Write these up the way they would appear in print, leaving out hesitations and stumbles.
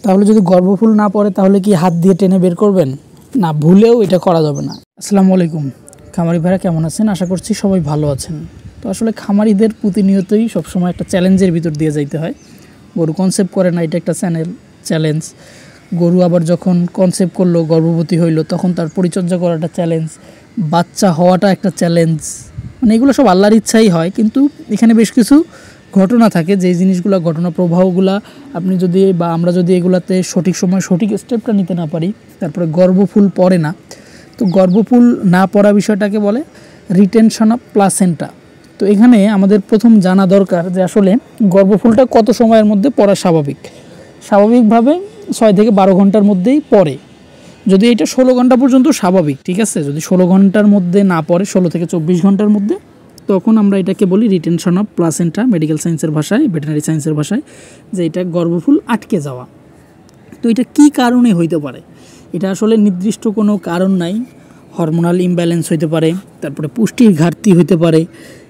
তাহলে যদি গর্ভফুল না পড়ে তাহলে কি হাত দিয়ে টেনে বের করবেন? না, ভুলেও এটা করা যাবে না। আসসালামু আলাইকুম খামারি ভাইরা, কেমন আছেন? আশা করছি সবাই ভালো আছেন। তো আসলে খামারিদের প্রতিনিয়তই সবসময় একটা চ্যালেঞ্জের ভিতর দিয়ে যাইতে হয়। গরু কনসেপ্ট করে না, এটা একটা চ্যালেঞ্জ। গরু আবার যখন কনসেপ্ট করলো, গর্ভবতী হইলো, তখন তার পরিচর্যা করাটা চ্যালেঞ্জ, বাচ্চা হওয়াটা একটা চ্যালেঞ্জ। মানে এগুলো সব আল্লাহর ইচ্ছাই হয়, কিন্তু এখানে বেশ কিছু ঘটনা থাকে, যেই জিনিসগুলো ঘটনা প্রবাহগুলা আপনি যদি বা আমরা যদি এগুলাতে সঠিক সময় সঠিক স্টেপটা নিতে না পারি, তারপরে গর্ভফুল পড়ে না। তো গর্ভফুল না পড়া বিষয়টাকে বলে রিটেনশন অফ প্লাসেন্টা। তো এখানে আমাদের প্রথম জানা দরকার যে আসলে গর্ভফুলটা কত সময়ের মধ্যে পড়া স্বাভাবিকভাবে 6 থেকে 12 ঘন্টার মধ্যেই পড়ে। যদি এটা 16 ঘন্টা পর্যন্ত স্বাভাবিক, ঠিক আছে। যদি 16 ঘন্টার মধ্যে না পড়ে, 16 থেকে 24 ঘন্টার মধ্যে, তখন আমরা এটাকে বলি রিটেনশন অফ প্লাসেন্টা, মেডিকেল সায়েন্সের ভাষায়, ভেটেরিনারি সায়েন্সের ভাষায়, যে এটা গর্ভফুল আটকে যাওয়া। তো এটা কী কারণে হইতে পারে? এটা আসলে নির্দিষ্ট কোনো কারণ নাই। হরমোনাল ইমব্যালেন্স হইতে পারে, তারপরে পুষ্টির ঘাটতি হইতে পারে,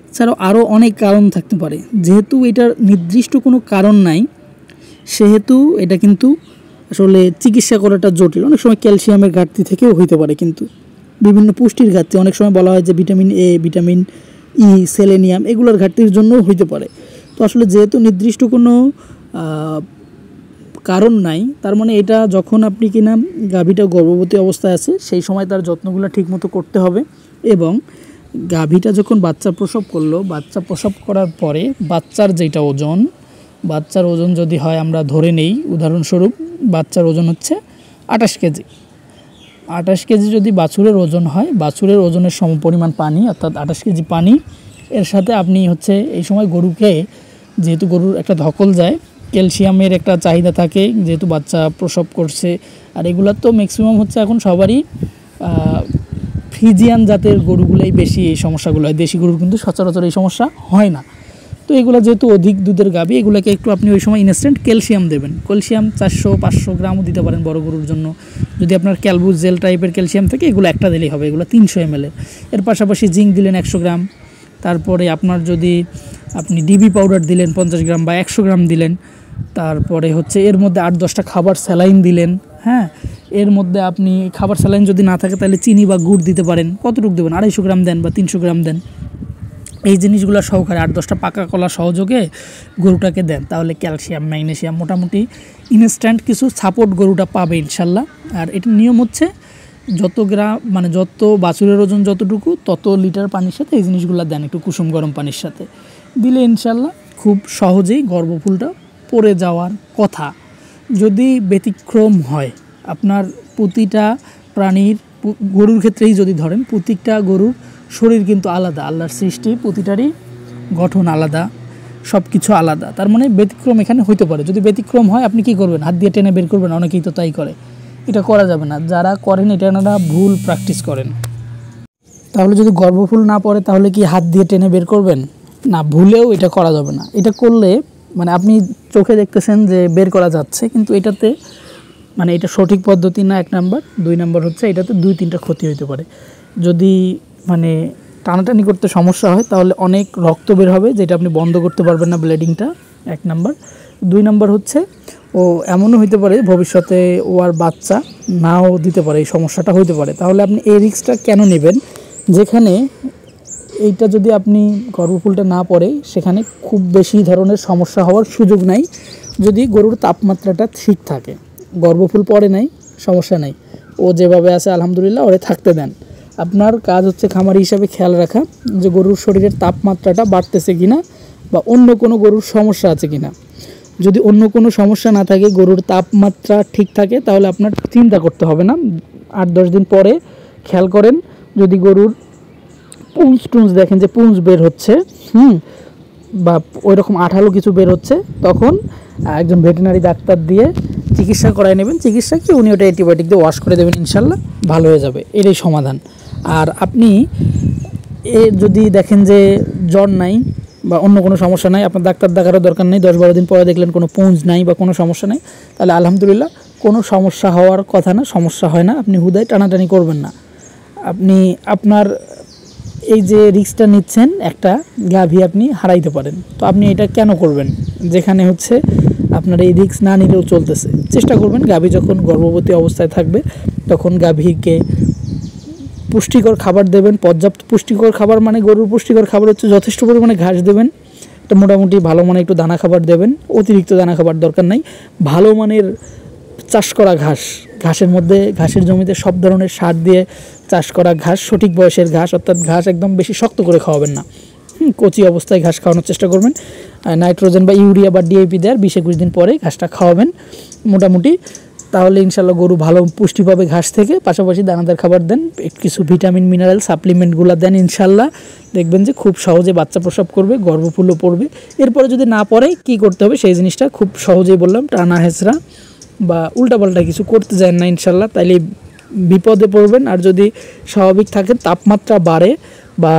এছাড়াও আরও অনেক কারণ থাকতে পারে। যেহেতু এটার নির্দিষ্ট কোনো কারণ নাই, সেহেতু এটা কিন্তু আসলে চিকিৎসা করাটা জটিল। অনেক সময় ক্যালসিয়ামের ঘাটতি থেকেও হইতে পারে, কিন্তু বিভিন্ন পুষ্টির ঘাটতি, অনেক সময় বলা হয় যে vitamin A, vitamin E, selenium, এগুলোর ঘাটতির জন্যও হইতে পারে। তো আসলে যেহেতু নির্দিষ্ট কোনো কারণ নাই, তার মানে এটা যখন আপনি কিনা গাভীটা গর্ভবতী অবস্থায় আছে, সেই সময় তার যত্নগুলো ঠিকমতো করতে হবে। এবং গাভীটা যখন বাচ্চা প্রসব করলো, বাচ্চা প্রসব করার পরে বাচ্চার ওজন যদি হয়, আমরা ধরে নেই উদাহরণস্বরূপ বাচ্চার ওজন হচ্ছে 28 কেজি। 28 কেজি যদি বাছুরের ওজন হয়, বাছুরের ওজনের সমপরিমাণ পানি, অর্থাৎ 28 কেজি পানি, এর সাথে আপনি এই সময় গরুকে, যেহেতু গরুর একটা ধকল যায়, ক্যালসিয়ামের একটা চাহিদা থাকে, যেহেতু বাচ্চা প্রসব করছে। আর এগুলো তো ম্যাক্সিমাম এখন সবারই ফ্রিজিয়ান জাতের গরুগুলাই বেশি এই সমস্যাগুলো হয়। দেশি গরুর কিন্তু সচরাচর এই সমস্যা হয় না। তো এগুলো যেহেতু অধিক দুধের গাভী, এগুলোকে একটু আপনি ওই সময় ইনস্ট্যান্ট ক্যালসিয়াম দেবেন। ক্যালসিয়াম 400-500 গ্রামও দিতে পারেন বড় গরুর জন্য। যদি আপনার ক্যালবুস জেল টাইপের ক্যালসিয়াম থাকে, এগুলো একটা দিলেই হবে, এগুলো 300 ml। এর পাশাপাশি জিঙ্ক দিলেন 100 গ্রাম। তারপরে আপনার যদি আপনি ডিবি পাউডার দিলেন 50 গ্রাম বা 100 গ্রাম দিলেন। তারপরে এর মধ্যে 8-10টা খাবার স্যালাইন দিলেন। হ্যাঁ, এর মধ্যে আপনি খাবার স্যালাইন যদি না থাকে, তাহলে চিনি বা গুড় দিতে পারেন। কতটুকু দেবেন? 250 গ্রাম দেন বা 300 গ্রাম দেন। এই জিনিসগুলো সহকারে 8-10টা পাকা কলা সহযোগে গরুটাকে দেন, তাহলে ক্যালসিয়াম, ম্যাগনেসিয়াম মোটামুটি ইনস্ট্যান্ট কিছু সাপোর্ট গরুটা পাবে ইনশাল্লাহ। আর এটার নিয়ম যত গ্রাম, মানে যত বাছুরের ওজন যতটুকু, তত লিটার পানির সাথে এই জিনিসগুলো দেন, একটু কুসুম গরম পানির সাথে দিলে ইনশাল্লাহ খুব সহজেই গর্ভফুলটা পড়ে যাওয়ার কথা। যদি ব্যতিক্রম হয়, আপনার প্রতিটা প্রাণীর, গরুর ক্ষেত্রেই যদি ধরেন, প্রত্যেকটা গরুর শরীর কিন্তু আলাদা, আল্লাহর সৃষ্টি, প্রতিটারই গঠন আলাদা, সব কিছু আলাদা। তার মানে ব্যতিক্রম এখানে হইতে পারে। যদি ব্যতিক্রম হয়, আপনি কি করবেন? হাত দিয়ে টেনে বের করবেন? অনেকেই তো তাই করে। এটা করা যাবে না। যারা করেন, এটা ওনারা ভুল প্র্যাকটিস করেন। তাহলে যদি গর্ভফুল না পড়ে তাহলে কি হাত দিয়ে টেনে বের করবেন? না, ভুলেও এটা করা যাবে না। এটা করলে মানে আপনি চোখে দেখতেছেন যে বের করা যাচ্ছে, কিন্তু এটাতে এটা সঠিক পদ্ধতি না, 1 নাম্বার। 2 নাম্বার এটাতে 2-3টা ক্ষতি হইতে পারে। যদি টানাটানি করতে সমস্যা হয়, তাহলে অনেক রক্ত বের হবে, যেটা আপনি বন্ধ করতে পারবেন না, ব্লিডিংটা, 1 নাম্বার। 2 নাম্বার ও এমনও হইতে পারে ভবিষ্যতে ও আর বাচ্চা নাও দিতে পারে, এই সমস্যাটা হইতে পারে। তাহলে আপনি এই রিস্কটা কেন নেবেন, যেখানে এইটা যদি আপনি গর্ভফুলটা না পড়ে, সেখানে খুব বেশি ধরনের সমস্যা হওয়ার সুযোগ নাই, যদি গরুর তাপমাত্রাটা ঠিক থাকে। গর্ভফুল পড়ে নাই, সমস্যা নাই, ও যেভাবে আছে আলহামদুলিল্লাহ, ওরে থাকতে দেন। আপনার কাজ খামারি হিসাবে খেয়াল রাখা যে গরুর শরীরের তাপমাত্রাটা বাড়তেছে কিনা, বা অন্য কোনো গরুর সমস্যা আছে কিনা। যদি অন্য কোনো সমস্যা না থাকে, গরুর তাপমাত্রা ঠিক থাকে, তাহলে আপনার চিন্তা করতে হবে না। 8-10 দিন পরে খেয়াল করেন, যদি গরুর পুঞ্জ দেখেন যে পুঞ্জ বের হচ্ছে, বা ওই রকম আঠালো কিছু বের হচ্ছে, তখন একজন ভেটেরিনারি ডাক্তার দিয়ে চিকিৎসা করায় নেবেন। চিকিৎসা কি, উনি ওটা অ্যান্টিবায়োটিক দিয়ে ওয়াশ করে দেবেন, ইনশাল্লাহ ভালো হয়ে যাবে। এটাই সমাধান। আর আপনি যদি দেখেন যে জ্বর নাই বা অন্য কোনো সমস্যা নাই, আপনার ডাক্তার দেখারও দরকার নেই। 10-12 দিন পরে দেখলেন কোনো পুঞ্জ নাই বা কোনো সমস্যা নেই, তাহলে আলহামদুলিল্লাহ কোনো সমস্যা হওয়ার কথা না, সমস্যা হয় না। আপনি হুদায় টানাটানি করবেন না। আপনি আপনার এই যে রিস্কটা নিচ্ছেন, একটা গাভী আপনি হারাইতে পারেন। তো আপনি এটা কেন করবেন, যেখানে আপনার এই রিস্ক না নিলেও চলতেছে। চেষ্টা করবেন গাভী যখন গর্ভবতী অবস্থায় থাকবে তখন গাভীকে পুষ্টিকর খাবার দেবেন, পর্যাপ্ত পুষ্টিকর খাবার, মানে গরুর পুষ্টিকর খাবার হচ্ছে যথেষ্ট পরিমাণে ঘাস দেবেন, একটা মোটামুটি ভালো মানের একটু দানা খাবার দেবেন, অতিরিক্ত দানা খাবার দরকার নাই। ভালো মানের চাষ করা ঘাস, ঘাসের মধ্যে ঘাসের জমিতে সব ধরনের সার দিয়ে চাষ করা ঘাস, সঠিক বয়সের ঘাস, অর্থাৎ ঘাস একদম বেশি শক্ত করে খাওয়াবেন না, কচি অবস্থায় ঘাস খাওয়ানোর চেষ্টা করবেন। নাইট্রোজেন বা ইউরিয়া বা ডিএপি দেওয়ার 20-21 দিন পরে ঘাসটা খাওয়াবেন মোটামুটি, তাহলে ইনশাল্লাহ গরু ভালো পুষ্টি পাবে ঘাস থেকে। পাশাপাশি দানাদার খাবার দেন, কিছু ভিটামিন মিনারেল সাপ্লিমেন্টগুলো দেন, ইনশাল্লাহ দেখবেন যে খুব সহজে বাচ্চা প্রসব করবে, গর্ভফুলও পড়বে। এরপরে যদি না পড়ে কী করতে হবে সেই জিনিসটা খুব সহজেই বললাম, টানা হেঁচড়া বা উল্টাপাল্টা কিছু করতে যায় না ইনশাল্লাহ, তাইলে বিপদে পড়বেন। আর যদি স্বাভাবিক থাকে, তাপমাত্রা বাড়ে বা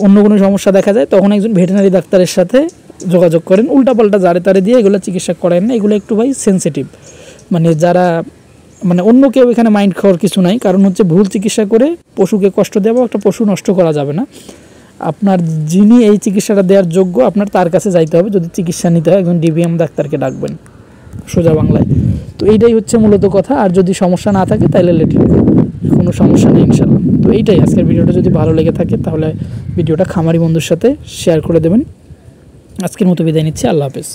অন্য কোনো সমস্যা দেখা যায়, তখন একজন ভেটেরিনারি ডাক্তারের সাথে যোগাযোগ করেন। উল্টাপাল্টা জারে তারে দিয়ে এগুলো চিকিৎসা করেন না, এগুলো একটু ভাই সেন্সিটিভ, মানে যারা মানে অন্য কেউ এখানে মাইন্ড খাওয়ার কিছু নাই। কারণ হচ্ছে ভুল চিকিৎসা করে পশুকে কষ্ট দেওয়া, একটা পশু নষ্ট করা যাবে না। আপনার যিনি এই চিকিৎসাটা দেওয়ার যোগ্য, আপনার তার কাছে যাইতে হবে। যদি চিকিৎসা নিতে হয় একজন ডিবিএম ডাক্তারকে ডাকবেন, সোজা বাংলায়। তো এইটাই হচ্ছে মূলত কথা। আর যদি সমস্যা না থাকে তাহলে লেট কোনো সমস্যা নেই ইনশাল্লাহ। তো এইটাই আজকের ভিডিওটা, যদি ভালো লেগে থাকে তাহলে ভিডিওটা খামারি বন্ধুর সাথে শেয়ার করে দেবেন। আজকের মতো বিদায় নিচ্ছি, আল্লাহ হাফেজ।